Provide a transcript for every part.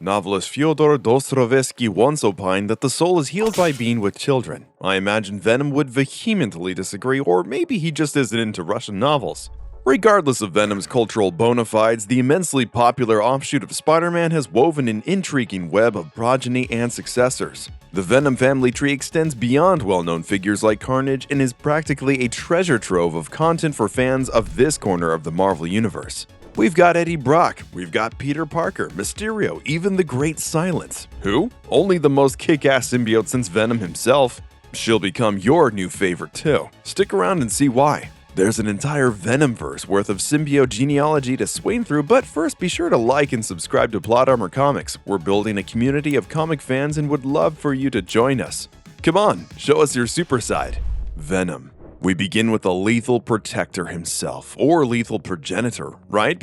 Novelist Fyodor Dostoevsky once opined that the soul is healed by being with children. I imagine Venom would vehemently disagree, or maybe he just isn't into Russian novels. Regardless of Venom's cultural bona fides, the immensely popular offshoot of Spider-Man has woven an intriguing web of progeny and successors. The Venom family tree extends beyond well-known figures like Carnage and is practically a treasure trove of content for fans of this corner of the Marvel Universe. We've got Eddie Brock, we've got Peter Parker, Mysterio, even the Great Silence. Who? Only the most kick-ass symbiote since Venom himself. She'll become your new favorite too. Stick around and see why. There's an entire Venomverse worth of symbiote genealogy to swing through, but first be sure to like and subscribe to Plot Armor Comics. We're building a community of comic fans and would love for you to join us. Come on, show us your super side. Venom. We begin with the Lethal Protector himself, or Lethal Progenitor, right?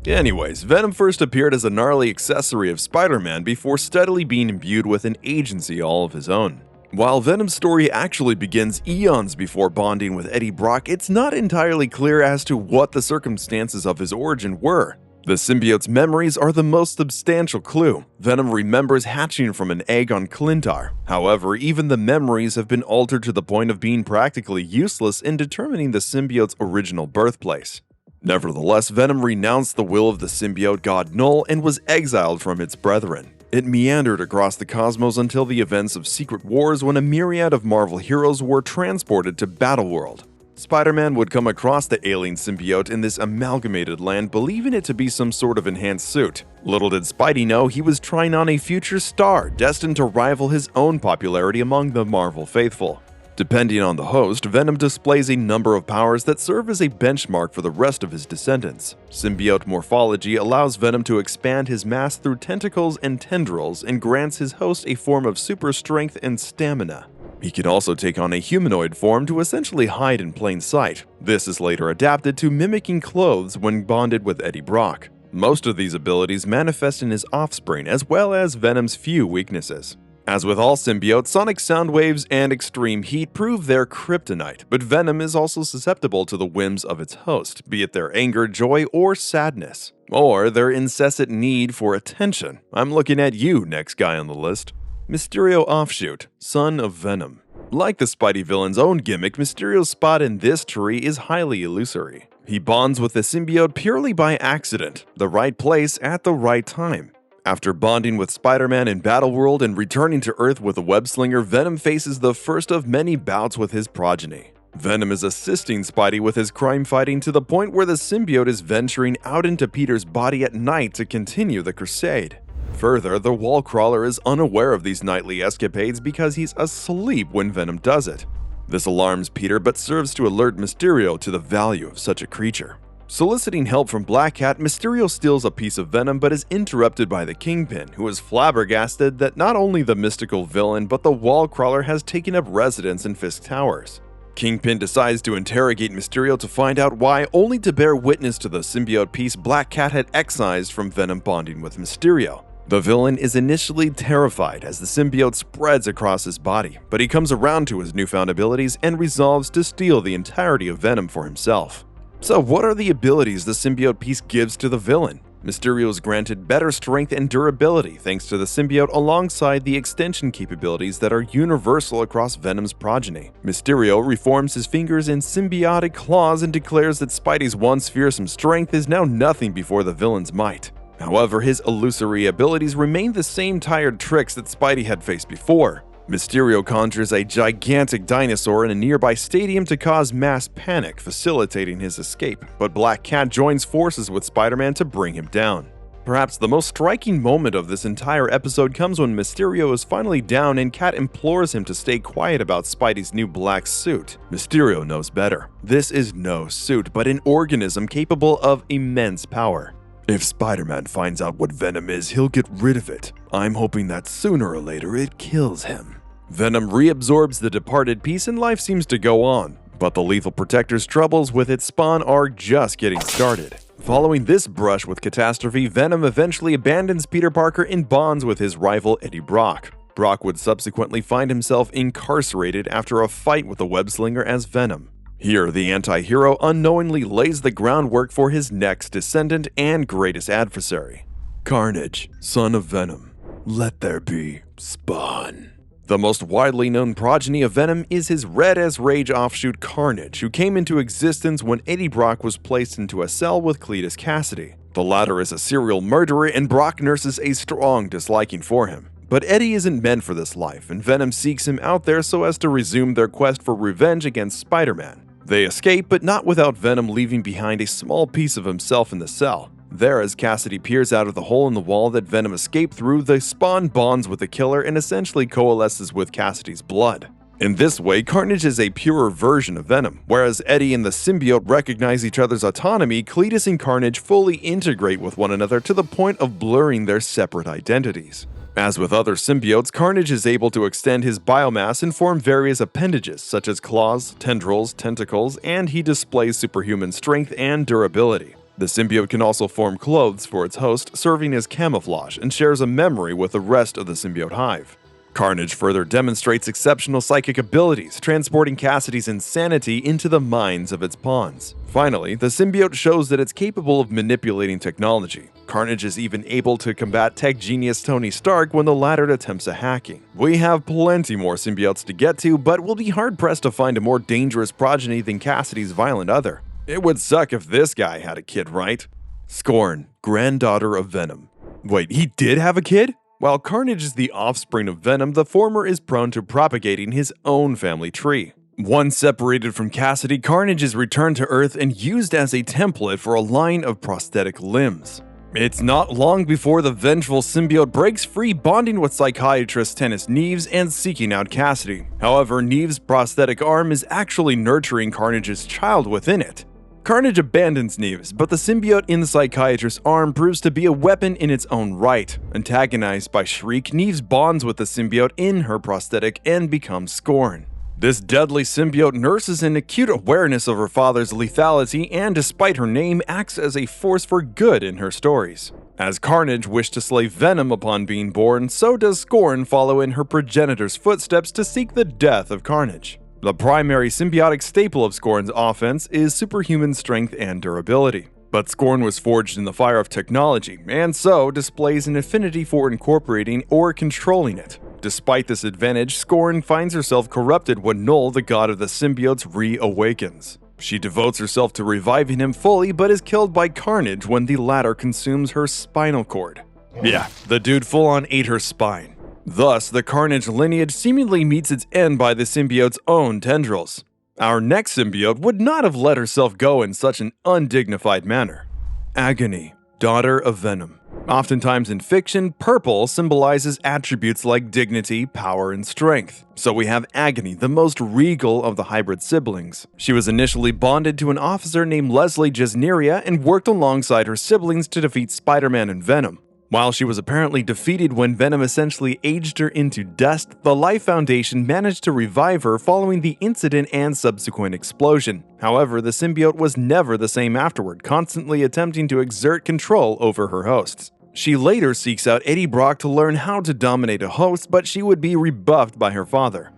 Anyways, Venom first appeared as a gnarly accessory of Spider-Man before steadily being imbued with an agency all of his own. While Venom's story actually begins eons before bonding with Eddie Brock, it's not entirely clear as to what the circumstances of his origin were. The symbiote's memories are the most substantial clue. Venom remembers hatching from an egg on Clintar. However, even the memories have been altered to the point of being practically useless in determining the symbiote's original birthplace. Nevertheless, Venom renounced the will of the symbiote god Null and was exiled from its brethren. It meandered across the cosmos until the events of Secret Wars when a myriad of Marvel heroes were transported to Battleworld. Spider-Man would come across the alien symbiote in this amalgamated land, believing it to be some sort of enhanced suit. Little did Spidey know he was trying on a future star destined to rival his own popularity among the Marvel faithful. Depending on the host, Venom displays a number of powers that serve as a benchmark for the rest of his descendants. Symbiote morphology allows Venom to expand his mass through tentacles and tendrils and grants his host a form of super strength and stamina. He can also take on a humanoid form to essentially hide in plain sight. This is later adapted to mimicking clothes when bonded with Eddie Brock. Most of these abilities manifest in his offspring as well as Venom's few weaknesses. As with all symbiotes, sonic sound waves and extreme heat prove their kryptonite, but Venom is also susceptible to the whims of its host, be it their anger, joy, or sadness, or their incessant need for attention. I'm looking at you, next guy on the list. Mysterio Offshoot, son of Venom. Like the Spidey villain's own gimmick, Mysterio's spot in this tree is highly illusory. He bonds with the symbiote purely by accident, the right place at the right time. After bonding with Spider-Man in Battleworld and returning to Earth with a web-slinger, Venom faces the first of many bouts with his progeny. Venom is assisting Spidey with his crime fighting to the point where the symbiote is venturing out into Peter's body at night to continue the crusade. Further, the wall crawler is unaware of these nightly escapades because he's asleep when Venom does it. This alarms Peter but serves to alert Mysterio to the value of such a creature. Soliciting help from Black Cat, Mysterio steals a piece of Venom but is interrupted by the Kingpin, who is flabbergasted that not only the mystical villain but the wall crawler has taken up residence in Fisk Towers. Kingpin decides to interrogate Mysterio to find out why, only to bear witness to the symbiote piece Black Cat had excised from Venom bonding with Mysterio. The villain is initially terrified as the symbiote spreads across his body, but he comes around to his newfound abilities and resolves to steal the entirety of Venom for himself. So what are the abilities the symbiote piece gives to the villain? Mysterio is granted better strength and durability thanks to the symbiote alongside the extension capabilities that are universal across Venom's progeny. Mysterio reforms his fingers in symbiotic claws and declares that Spidey's once fearsome strength is now nothing before the villain's might. However, his illusory abilities remain the same tired tricks that Spidey had faced before. Mysterio conjures a gigantic dinosaur in a nearby stadium to cause mass panic, facilitating his escape, but Black Cat joins forces with Spider-Man to bring him down. Perhaps the most striking moment of this entire episode comes when Mysterio is finally down and Cat implores him to stay quiet about Spidey's new black suit. Mysterio knows better. This is no suit, but an organism capable of immense power. If Spider-Man finds out what Venom is, he'll get rid of it. I'm hoping that sooner or later it kills him. Venom reabsorbs the departed piece and life seems to go on, but the Lethal Protector's troubles with its spawn are just getting started. Following this brush with catastrophe, Venom eventually abandons Peter Parker and bonds with his rival Eddie Brock. Brock would subsequently find himself incarcerated after a fight with the web-slinger as Venom. Here, the anti-hero unknowingly lays the groundwork for his next descendant and greatest adversary. Carnage, son of Venom. Let there be Spawn. The most widely known progeny of Venom is his Red as Rage offshoot Carnage, who came into existence when Eddie Brock was placed into a cell with Cletus Cassidy. The latter is a serial murderer, and Brock nurses a strong disliking for him. But Eddie isn't meant for this life, and Venom seeks him out there so as to resume their quest for revenge against Spider-Man. They escape, but not without Venom leaving behind a small piece of himself in the cell. There, as Cassidy peers out of the hole in the wall that Venom escaped through, the Spawn bonds with the killer and essentially coalesces with Cassidy's blood. In this way, Carnage is a purer version of Venom. Whereas Eddie and the symbiote recognize each other's autonomy, Cletus and Carnage fully integrate with one another to the point of blurring their separate identities. As with other symbiotes, Carnage is able to extend his biomass and form various appendages such as claws, tendrils, tentacles, and he displays superhuman strength and durability. The symbiote can also form clothes for its host, serving as camouflage, and shares a memory with the rest of the symbiote hive. Carnage further demonstrates exceptional psychic abilities, transporting Cassidy's insanity into the minds of its pawns. Finally, the symbiote shows that it's capable of manipulating technology. Carnage is even able to combat tech genius Tony Stark when the latter attempts a hacking. We have plenty more symbiotes to get to, but we'll be hard-pressed to find a more dangerous progeny than Cassidy's violent other. It would suck if this guy had a kid, right? Scorn, granddaughter of Venom. Wait, he did have a kid? While Carnage is the offspring of Venom, the former is prone to propagating his own family tree. Once separated from Cassidy, Carnage is returned to Earth and used as a template for a line of prosthetic limbs. It's not long before the vengeful symbiote breaks free, bonding with psychiatrist Tennis Neves and seeking out Cassidy. However, Neves' prosthetic arm is actually nurturing Carnage's child within it. Carnage abandons Neves, but the symbiote in the psychiatrist's arm proves to be a weapon in its own right. Antagonized by Shriek, Neves bonds with the symbiote in her prosthetic and becomes Scorn. This deadly symbiote nurses an acute awareness of her father's lethality and, despite her name, acts as a force for good in her stories. As Carnage wished to slay Venom upon being born, so does Scorn follow in her progenitor's footsteps to seek the death of Carnage. The primary symbiotic staple of Scorn's offense is superhuman strength and durability. But Scorn was forged in the fire of technology, and so displays an affinity for incorporating or controlling it. Despite this advantage, Scorn finds herself corrupted when Null, the god of the symbiotes, reawakens. She devotes herself to reviving him fully, but is killed by Carnage when the latter consumes her spinal cord. Yeah, the dude full-on ate her spine. Thus, the Carnage lineage seemingly meets its end by the symbiote's own tendrils. Our next symbiote would not have let herself go in such an undignified manner. Agony, daughter of Venom. Oftentimes in fiction, purple symbolizes attributes like dignity, power, and strength. So we have Agony, the most regal of the hybrid siblings. She was initially bonded to an officer named Leslie Gesneria and worked alongside her siblings to defeat Spider-Man and Venom. While she was apparently defeated when Venom essentially aged her into dust, the Life Foundation managed to revive her following the incident and subsequent explosion. However, the symbiote was never the same afterward, constantly attempting to exert control over her hosts. She later seeks out Eddie Brock to learn how to dominate a host, but she would be rebuffed by her father.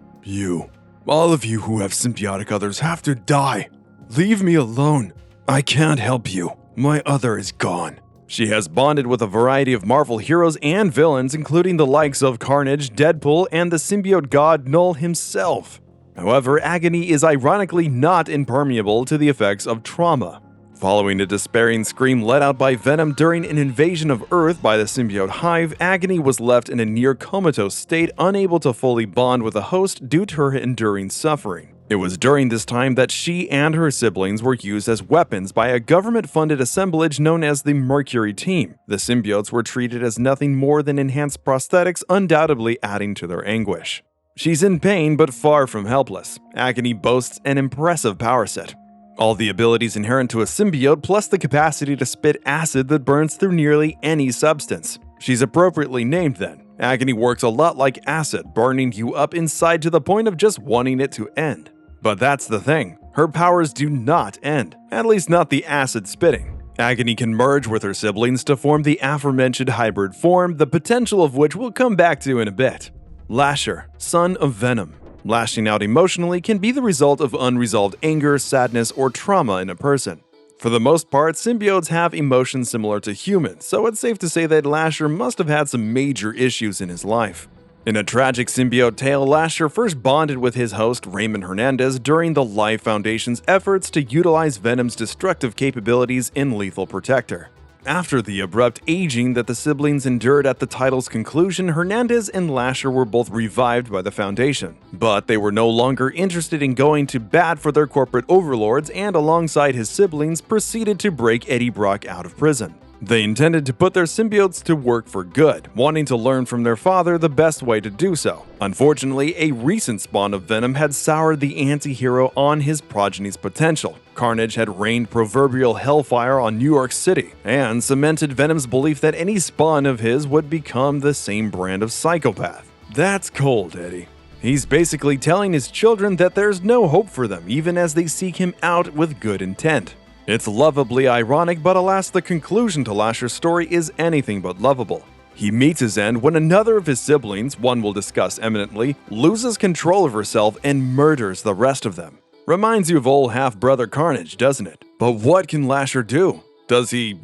All of you who have symbiotic others have to die. Leave me alone. I can't help you. My other is gone. She has bonded with a variety of Marvel heroes and villains, including the likes of Carnage, Deadpool, and the symbiote god Null himself. However, Agony is ironically not impermeable to the effects of trauma. Following a despairing scream let out by Venom during an invasion of Earth by the symbiote hive, Agony was left in a near comatose state, unable to fully bond with a host due to her enduring suffering. It was during this time that she and her siblings were used as weapons by a government-funded assemblage known as the Mercury Team. The symbiotes were treated as nothing more than enhanced prosthetics, undoubtedly adding to their anguish. She's in pain, but far from helpless. Agony boasts an impressive power set. All the abilities inherent to a symbiote, plus the capacity to spit acid that burns through nearly any substance. She's appropriately named then. Agony works a lot like acid, burning you up inside to the point of just wanting it to end. But that's the thing, her powers do not end, at least not the acid spitting. Agony can merge with her siblings to form the aforementioned hybrid form, the potential of which we'll come back to in a bit. Lasher, son of Venom. Lashing out emotionally can be the result of unresolved anger, sadness, or trauma in a person. For the most part, symbiotes have emotions similar to humans, so it's safe to say that Lasher must have had some major issues in his life. In a tragic symbiote tale, Lasher first bonded with his host, Raymond Hernandez, during the Life Foundation's efforts to utilize Venom's destructive capabilities in Lethal Protector. After the abrupt aging that the siblings endured at the title's conclusion, Hernandez and Lasher were both revived by the Foundation. But they were no longer interested in going to bat for their corporate overlords and, alongside his siblings, proceeded to break Eddie Brock out of prison. They intended to put their symbiotes to work for good, wanting to learn from their father the best way to do so. Unfortunately, a recent spawn of Venom had soured the anti-hero on his progeny's potential. Carnage had rained proverbial hellfire on New York City, and cemented Venom's belief that any spawn of his would become the same brand of psychopath. That's cold, Eddie. He's basically telling his children that there's no hope for them, even as they seek him out with good intent. It's lovably ironic, but alas, the conclusion to Lasher's story is anything but lovable. He meets his end when another of his siblings, one we'll discuss eminently, loses control of herself and murders the rest of them. Reminds you of old half-brother Carnage, doesn't it? But what can Lasher do? Does he,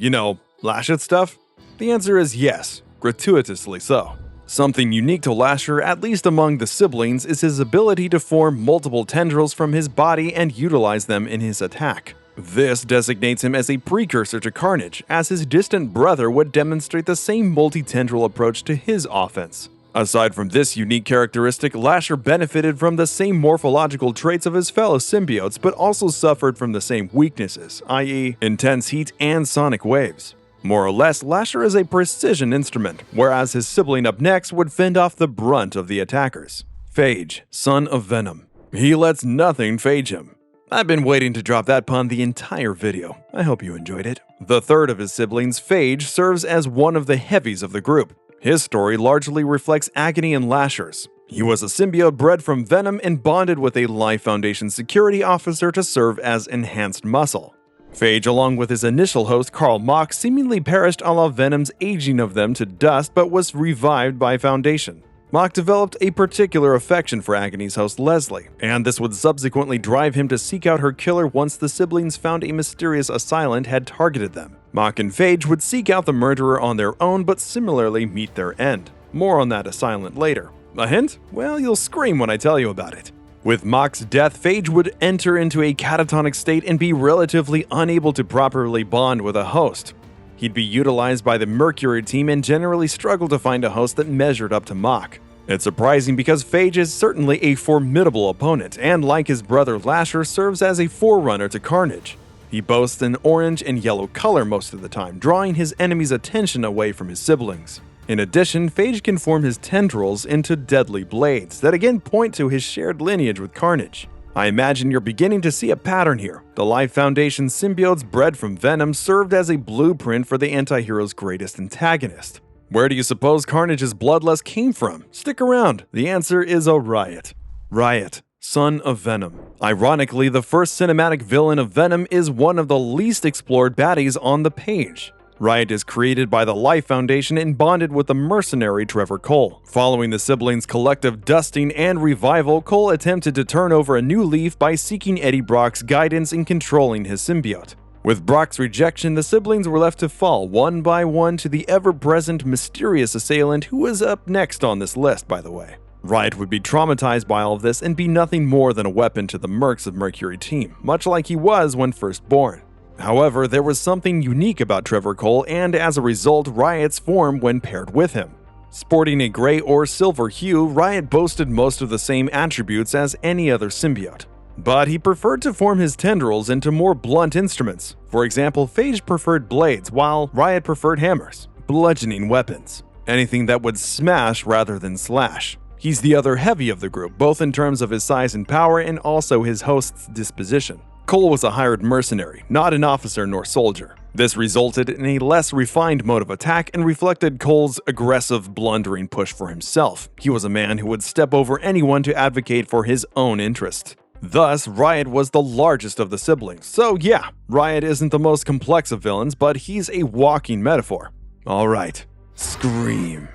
lash at stuff? The answer is yes, gratuitously so. Something unique to Lasher, at least among the siblings, is his ability to form multiple tendrils from his body and utilize them in his attack. This designates him as a precursor to Carnage, as his distant brother would demonstrate the same multi-tendril approach to his offense. Aside from this unique characteristic, Lasher benefited from the same morphological traits of his fellow symbiotes, but also suffered from the same weaknesses, i.e., intense heat and sonic waves. More or less, Lasher is a precision instrument, whereas his sibling up next would fend off the brunt of the attackers. Phage, son of Venom. He lets nothing phage him. I've been waiting to drop that pun the entire video. I hope you enjoyed it. The third of his siblings, Phage, serves as one of the heavies of the group. His story largely reflects Agony and Lasher's. He was a symbiote bred from Venom and bonded with a Life Foundation security officer to serve as enhanced muscle. Phage, along with his initial host Karl Mach, seemingly perished a la Venom's aging of them to dust, but was revived by Foundation. Mach developed a particular affection for Agony's host Leslie, and this would subsequently drive him to seek out her killer once the siblings found a mysterious assailant had targeted them. Mach and Phage would seek out the murderer on their own, but similarly meet their end. More on that assailant later. A hint? Well, you'll scream when I tell you about it. With Mach's death, Phage would enter into a catatonic state and be relatively unable to properly bond with a host. He'd be utilized by the Mercury team and generally struggle to find a host that measured up to Mach. It's surprising because Phage is certainly a formidable opponent, and like his brother Lasher, serves as a forerunner to Carnage. He boasts an orange and yellow color most of the time, drawing his enemy's attention away from his siblings. In addition, Phage can form his tendrils into deadly blades that again point to his shared lineage with Carnage. I imagine you're beginning to see a pattern here. The Life Foundation symbiotes bred from Venom served as a blueprint for the anti-hero's greatest antagonist. Where do you suppose Carnage's bloodlust came from? Stick around, the answer is a Riot. Riot, son of Venom. Ironically, the first cinematic villain of Venom is one of the least explored baddies on the page. Riot is created by the Life Foundation and bonded with the mercenary Trevor Cole. Following the siblings' collective dusting and revival, Cole attempted to turn over a new leaf by seeking Eddie Brock's guidance in controlling his symbiote. With Brock's rejection, the siblings were left to fall one by one to the ever-present mysterious assailant who was up next on this list, by the way. Riot would be traumatized by all of this and be nothing more than a weapon to the mercs of Mercury team, much like he was when first born. However, there was something unique about Trevor Cole, and as a result, Riot's form when paired with him. Sporting a gray or silver hue, Riot boasted most of the same attributes as any other symbiote. But he preferred to form his tendrils into more blunt instruments. For example, Phage preferred blades, while Riot preferred hammers, bludgeoning weapons, anything that would smash rather than slash. He's the other heavy of the group, both in terms of his size and power and also his host's disposition. Cole was a hired mercenary, not an officer nor soldier. This resulted in a less refined mode of attack and reflected Cole's aggressive, blundering push for himself. He was a man who would step over anyone to advocate for his own interests. Thus, Riot was the largest of the siblings. So yeah, Riot isn't the most complex of villains, but he's a walking metaphor. Alright, Scream.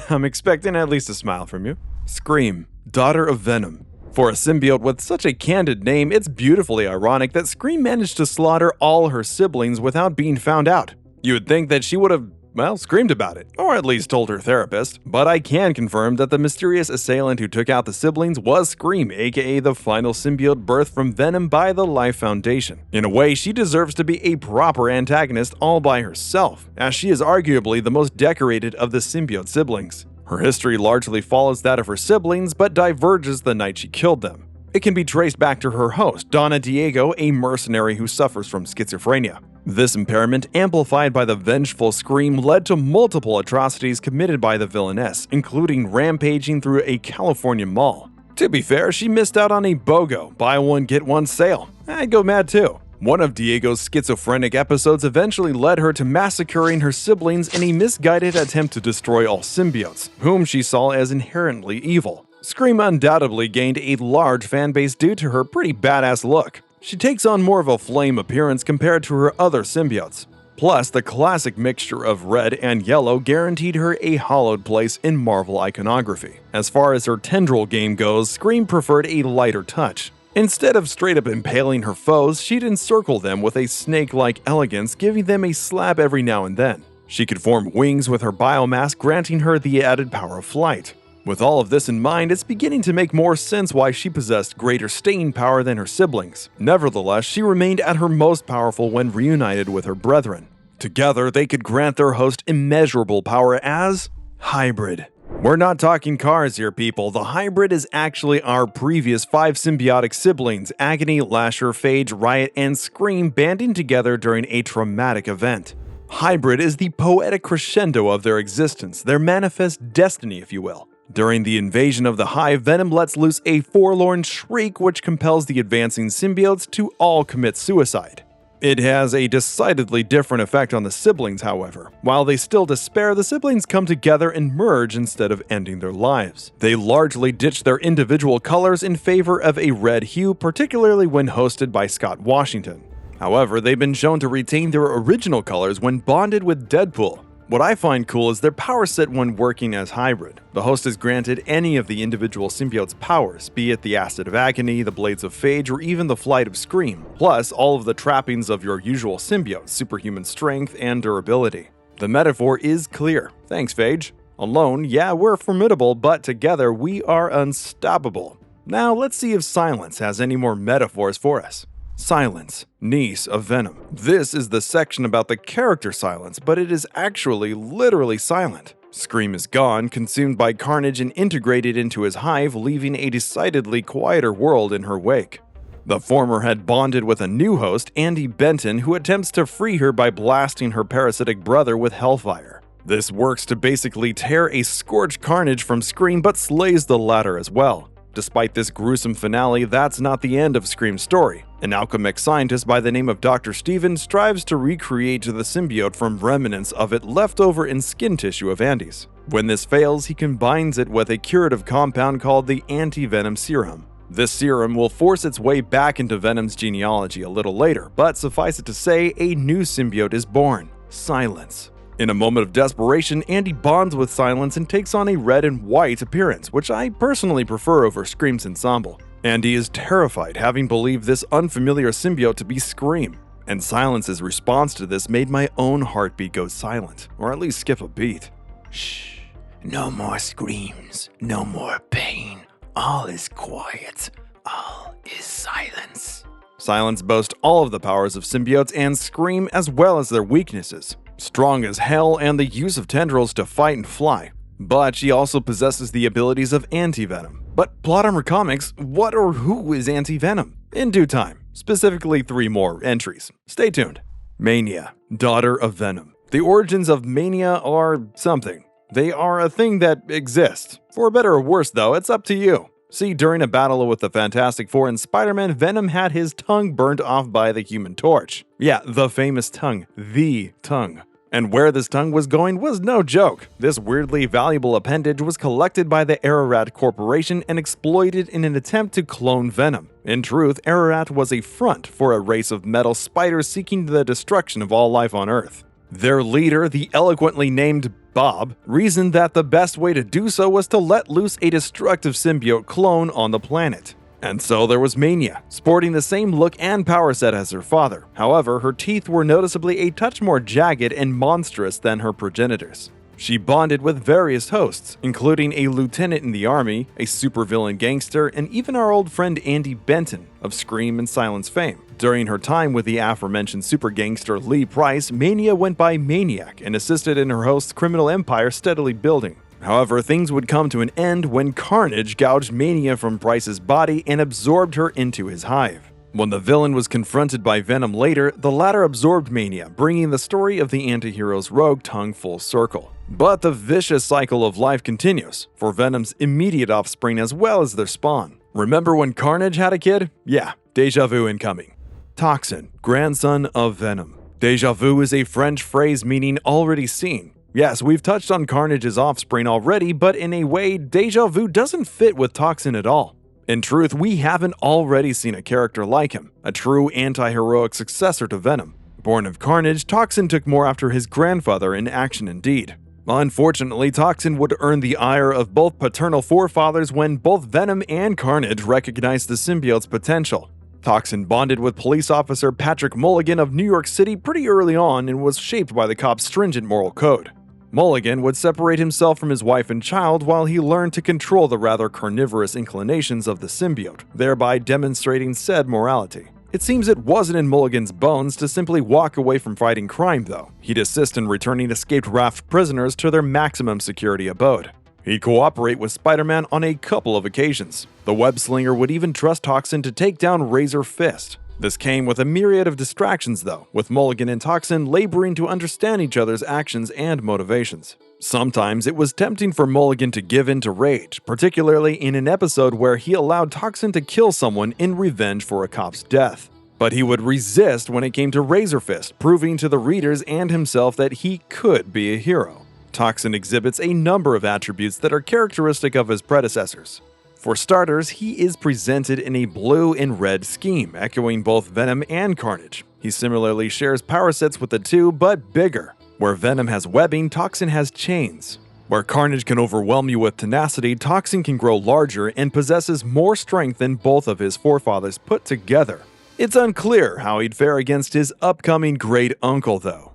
I'm expecting at least a smile from you. Scream, daughter of Venom. For a symbiote with such a candid name, it's beautifully ironic that Scream managed to slaughter all her siblings without being found out. You would think that she would have, well, screamed about it, or at least told her therapist, but I can confirm that the mysterious assailant who took out the siblings was Scream, aka the final symbiote birthed from Venom by the Life Foundation. In a way, she deserves to be a proper antagonist all by herself, as she is arguably the most decorated of the symbiote siblings. Her history largely follows that of her siblings, but diverges the night she killed them. It can be traced back to her host, Donna Diego, a mercenary who suffers from schizophrenia. This impairment, amplified by the vengeful Scream, led to multiple atrocities committed by the villainess, including rampaging through a California mall. To be fair, she missed out on a BOGO, buy one get one sale. I'd go mad too. One of Diego's schizophrenic episodes eventually led her to massacring her siblings in a misguided attempt to destroy all symbiotes, whom she saw as inherently evil. Scream undoubtedly gained a large fanbase due to her pretty badass look. She takes on more of a flame appearance compared to her other symbiotes. Plus, the classic mixture of red and yellow guaranteed her a hallowed place in Marvel iconography. As far as her tendril game goes, Scream preferred a lighter touch. Instead of straight up impaling her foes, she'd encircle them with a snake-like elegance, giving them a slap every now and then. She could form wings with her biomass, granting her the added power of flight. With all of this in mind, it's beginning to make more sense why she possessed greater staying power than her siblings. Nevertheless, she remained at her most powerful when reunited with her brethren. Together, they could grant their host immeasurable power as Hybrid. We're not talking cars here, people. The Hybrid is actually our previous 5 symbiotic siblings, Agony, Lasher, Phage, Riot, and Scream, banding together during a traumatic event. Hybrid is the poetic crescendo of their existence, their manifest destiny, if you will. During the invasion of the Hive, Venom lets loose a forlorn shriek which compels the advancing symbiotes to all commit suicide. It has a decidedly different effect on the siblings, however. While they still despair, the siblings come together and merge instead of ending their lives. They largely ditch their individual colors in favor of a red hue, particularly when hosted by Scott Washington. However, they've been shown to retain their original colors when bonded with Deadpool. What I find cool is their power set when working as Hybrid. The host is granted any of the individual symbiotes' powers, be it the Acid of Agony, the Blades of Phage, or even the Flight of Scream, plus all of the trappings of your usual symbiote, superhuman strength, and durability. The metaphor is clear. Thanks, Phage. Alone, yeah, we're formidable, but together we are unstoppable. Now let's see if Silence has any more metaphors for us. Silence, niece of Venom. This is the section about the character Silence, but it is actually literally silent. Scream is gone, consumed by Carnage and integrated into his hive, leaving a decidedly quieter world in her wake. The former had bonded with a new host, Andy Benton, who attempts to free her by blasting her parasitic brother with Hellfire. This works to basically tear a scorched Carnage from Scream, but slays the latter as well. Despite this gruesome finale, that's not the end of Scream's story. An alchemic scientist by the name of Dr. Steven strives to recreate the symbiote from remnants of it left over in skin tissue of Andy's. When this fails, he combines it with a curative compound called the Anti-Venom Serum. This serum will force its way back into Venom's genealogy a little later, but suffice it to say, a new symbiote is born, Silence. In a moment of desperation, Andy bonds with Silence and takes on a red and white appearance, which I personally prefer over Scream's ensemble. Andy is terrified, having believed this unfamiliar symbiote to be Scream, and Silence's response to this made my own heartbeat go silent, or at least skip a beat. Shh, no more screams, no more pain. All is quiet, all is silence. Silence boasts all of the powers of symbiotes and Scream as well as their weaknesses. Strong as hell and the use of tendrils to fight and fly. But she also possesses the abilities of Anti-Venom. But plot armor comics, what or who is Anti-Venom? In due time, specifically 3 more entries. Stay tuned. Mania, daughter of Venom. The origins of Mania are something. They are a thing that exists. For better or worse though, it's up to you. See, during a battle with the Fantastic Four and Spider-Man, Venom had his tongue burned off by the Human Torch. Yeah, the famous tongue. The tongue. And where this tongue was going was no joke. This weirdly valuable appendage was collected by the Ararat Corporation and exploited in an attempt to clone Venom. In truth, Ararat was a front for a race of metal spiders seeking the destruction of all life on Earth. Their leader, the eloquently named Bob, reasoned that the best way to do so was to let loose a destructive symbiote clone on the planet. And so there was Mania, sporting the same look and power set as her father. However, her teeth were noticeably a touch more jagged and monstrous than her progenitors. She bonded with various hosts, including a lieutenant in the army, a supervillain gangster, and even our old friend Andy Benton of Scream and Silence fame. During her time with the aforementioned super gangster Lee Price, Mania went by Maniac and assisted in her host's criminal empire steadily building. However, things would come to an end when Carnage gouged Mania from Price's body and absorbed her into his hive. When the villain was confronted by Venom later, the latter absorbed Mania, bringing the story of the anti-hero's rogue tongue full circle. But the vicious cycle of life continues, for Venom's immediate offspring as well as their spawn. Remember when Carnage had a kid? Yeah, déjà vu incoming. Toxin, grandson of Venom. Déjà vu is a French phrase meaning already seen. Yes, we've touched on Carnage's offspring already, but in a way, déjà vu doesn't fit with Toxin at all. In truth, we haven't already seen a character like him, a true anti-heroic successor to Venom. Born of Carnage, Toxin took more after his grandfather in action and deed. Unfortunately, Toxin would earn the ire of both paternal forefathers when both Venom and Carnage recognized the symbiote's potential. Toxin bonded with police officer Patrick Mulligan of New York City pretty early on and was shaped by the cop's stringent moral code. Mulligan would separate himself from his wife and child while he learned to control the rather carnivorous inclinations of the symbiote, thereby demonstrating said morality. It seems it wasn't in Mulligan's bones to simply walk away from fighting crime, though. He'd assist in returning escaped Raft prisoners to their maximum security abode. He'd cooperate with Spider-Man on a couple of occasions. The web-slinger would even trust Toxin to take down Razor Fist. This came with a myriad of distractions, though, with Mulligan and Toxin laboring to understand each other's actions and motivations. Sometimes it was tempting for Mulligan to give in to rage, particularly in an episode where he allowed Toxin to kill someone in revenge for a cop's death. But he would resist when it came to Razor Fist, proving to the readers and himself that he could be a hero. Toxin exhibits a number of attributes that are characteristic of his predecessors. For starters, he is presented in a blue and red scheme, echoing both Venom and Carnage. He similarly shares power sets with the two, but bigger. Where Venom has webbing, Toxin has chains. Where Carnage can overwhelm you with tenacity, Toxin can grow larger and possesses more strength than both of his forefathers put together. It's unclear how he'd fare against his upcoming great uncle, though.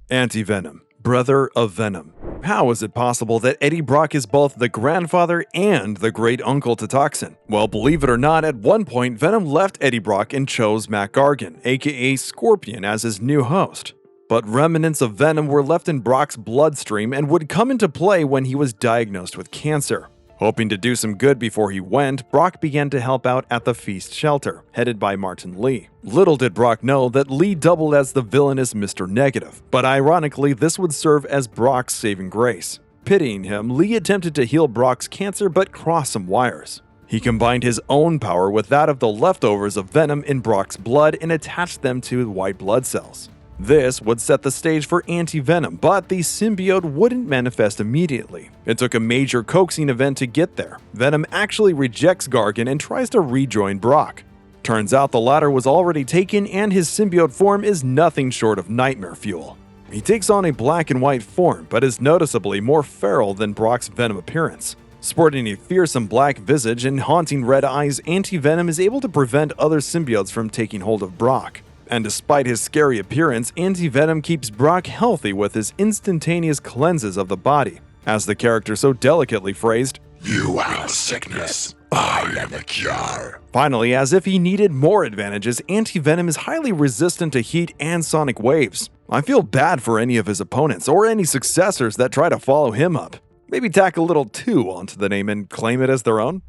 Anti-Venom, brother of Venom. How is it possible that Eddie Brock is both the grandfather and the great uncle to Toxin? Well, believe it or not, at one point, Venom left Eddie Brock and chose Mac Gargan, aka Scorpion, as his new host. But remnants of Venom were left in Brock's bloodstream and would come into play when he was diagnosed with cancer. Hoping to do some good before he went, Brock began to help out at the Feast Shelter, headed by Martin Lee. Little did Brock know that Lee doubled as the villainous Mr. Negative, but ironically, this would serve as Brock's saving grace. Pitying him, Lee attempted to heal Brock's cancer but crossed some wires. He combined his own power with that of the leftovers of Venom in Brock's blood and attached them to white blood cells. This would set the stage for Anti-Venom, but the symbiote wouldn't manifest immediately. It took a major coaxing event to get there. Venom actually rejects Gargan and tries to rejoin Brock. Turns out the latter was already taken and his symbiote form is nothing short of nightmare fuel. He takes on a black and white form, but is noticeably more feral than Brock's Venom appearance. Sporting a fearsome black visage and haunting red eyes, Anti-Venom is able to prevent other symbiotes from taking hold of Brock. And despite his scary appearance, Anti-Venom keeps Brock healthy with his instantaneous cleanses of the body. As the character so delicately phrased, "You are sickness, I am the cure." Finally, as if he needed more advantages, Anti-Venom is highly resistant to heat and sonic waves. I feel bad for any of his opponents or any successors that try to follow him up. Maybe tack a little 2 onto the name and claim it as their own?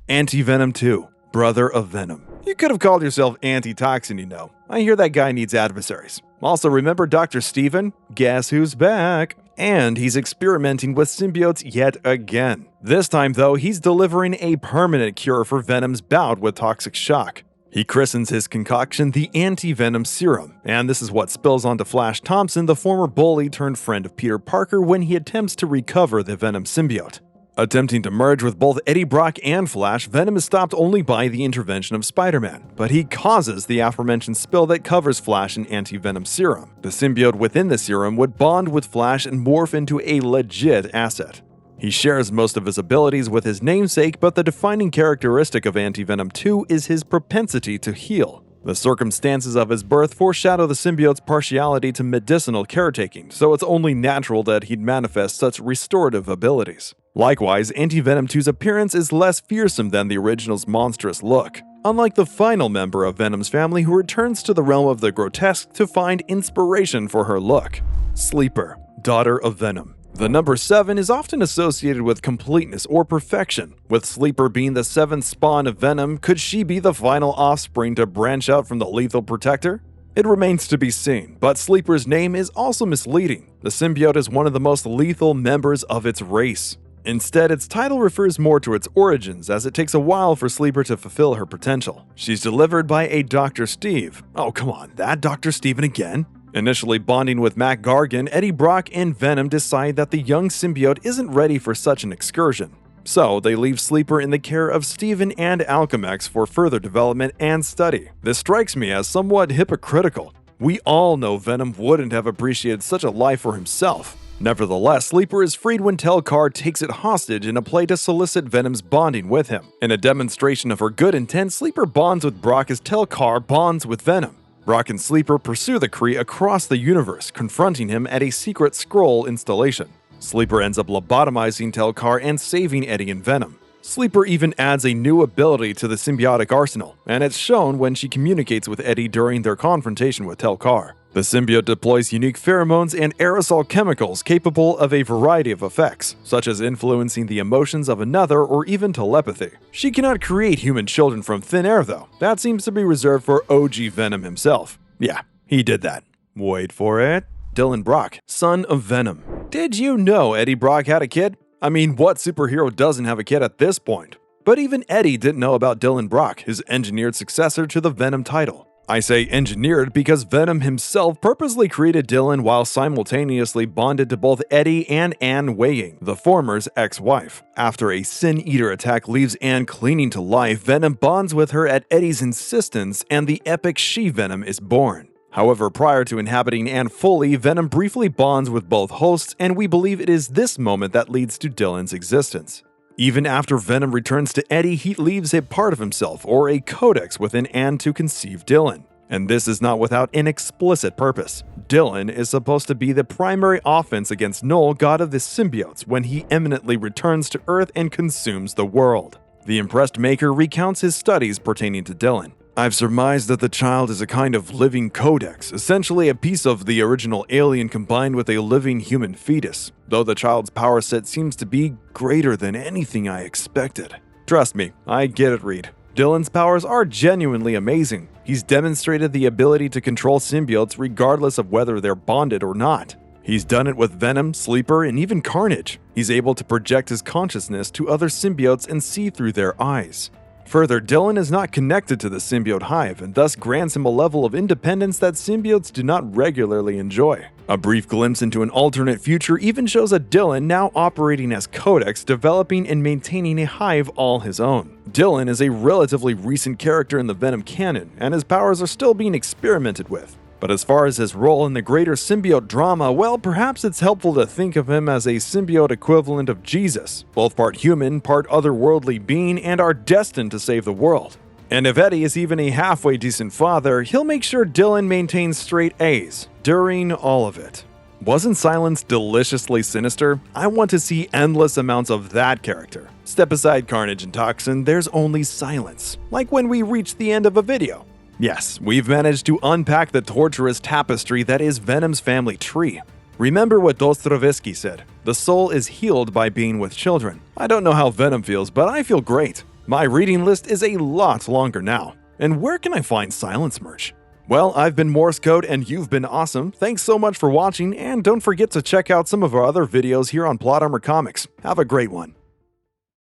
Anti-Venom 2, brother of Venom. You could have called yourself Anti-Toxin, you know. I hear that guy needs adversaries. Also, remember Dr. Steven? Guess who's back? And he's experimenting with symbiotes yet again. This time, though, he's delivering a permanent cure for Venom's bout with toxic shock. He christens his concoction the Anti-Venom Serum, and this is what spills onto Flash Thompson, the former bully turned friend of Peter Parker, when he attempts to recover the Venom symbiote. Attempting to merge with both Eddie Brock and Flash, Venom is stopped only by the intervention of Spider-Man, but he causes the aforementioned spill that covers Flash and Anti-Venom Serum. The symbiote within the serum would bond with Flash and morph into a legit asset. He shares most of his abilities with his namesake, but the defining characteristic of Anti-Venom 2 is his propensity to heal. The circumstances of his birth foreshadow the symbiote's partiality to medicinal caretaking, so it's only natural that he'd manifest such restorative abilities. Likewise, Anti-Venom 2's appearance is less fearsome than the original's monstrous look, unlike the final member of Venom's family who returns to the realm of the grotesque to find inspiration for her look. Sleeper, daughter of Venom. The number 7 is often associated with completeness or perfection. With Sleeper being the 7th spawn of Venom, could she be the final offspring to branch out from the Lethal Protector? It remains to be seen, but Sleeper's name is also misleading. The symbiote is one of the most lethal members of its race. Instead, its title refers more to its origins, as it takes a while for Sleeper to fulfill her potential. She's delivered by a Dr. Steve. Oh, come on, that Dr. Steven again? Initially bonding with Mac Gargan, Eddie Brock and Venom decide that the young symbiote isn't ready for such an excursion. So, they leave Sleeper in the care of Steven and Alchemax for further development and study. This strikes me as somewhat hypocritical. We all know Venom wouldn't have appreciated such a life for himself. Nevertheless, Sleeper is freed when Tel-Kar takes it hostage in a play to solicit Venom's bonding with him. In a demonstration of her good intent, Sleeper bonds with Brock as Tel-Kar bonds with Venom. Brock and Sleeper pursue the Kree across the universe, confronting him at a secret Skrull installation. Sleeper ends up lobotomizing Tel-Kar and saving Eddie and Venom. Sleeper even adds a new ability to the symbiotic arsenal, and it's shown when she communicates with Eddie during their confrontation with Tel-Kar. The symbiote deploys unique pheromones and aerosol chemicals capable of a variety of effects, such as influencing the emotions of another or even telepathy. She cannot create human children from thin air though. That seems to be reserved for OG Venom himself. Yeah, he did that. Wait for it. Dylan Brock, son of Venom. Did you know Eddie Brock had a kid? I mean, what superhero doesn't have a kid at this point? But even Eddie didn't know about Dylan Brock, his engineered successor to the Venom title. I say engineered because Venom himself purposely created Dylan while simultaneously bonded to both Eddie and Anne Weying, the former's ex-wife. After a Sin Eater attack leaves Anne clinging to life, Venom bonds with her at Eddie's insistence, and the epic She-Venom is born. However, prior to inhabiting Anne fully, Venom briefly bonds with both hosts, and we believe it is this moment that leads to Dylan's existence. Even after Venom returns to Eddie, he leaves a part of himself, or a codex, within Anne to conceive Dylan. And this is not without an explicit purpose. Dylan is supposed to be the primary offense against Null, god of the symbiotes, when he imminently returns to Earth and consumes the world. The impressed Maker recounts his studies pertaining to Dylan. I've surmised that the child is a kind of living codex, essentially a piece of the original alien combined with a living human fetus, though the child's power set seems to be greater than anything I expected. Trust me, I get it, Reed. Dylan's powers are genuinely amazing. He's demonstrated the ability to control symbiotes regardless of whether they're bonded or not. He's done it with Venom, Sleeper, and even Carnage. He's able to project his consciousness to other symbiotes and see through their eyes. Further, Dylan is not connected to the symbiote hive and thus grants him a level of independence that symbiotes do not regularly enjoy. A brief glimpse into an alternate future even shows a Dylan now operating as Codex, developing and maintaining a hive all his own. Dylan is a relatively recent character in the Venom canon, and his powers are still being experimented with. But as far as his role in the greater symbiote drama, well, perhaps it's helpful to think of him as a symbiote equivalent of Jesus, both part human, part otherworldly being, and are destined to save the world. And if Eddie is even a halfway decent father, he'll make sure Dylan maintains straight A's during all of it. Wasn't Silence deliciously sinister? I want to see endless amounts of that character. Step aside Carnage and Toxin, there's only silence, like when we reach the end of a video. Yes, we've managed to unpack the torturous tapestry that is Venom's family tree. Remember what Dostoevsky said, the soul is healed by being with children. I don't know how Venom feels, but I feel great. My reading list is a lot longer now. And where can I find Silence merch? Well, I've been Morse Code and you've been awesome. Thanks so much for watching, and don't forget to check out some of our other videos here on Plot Armor Comics. Have a great one.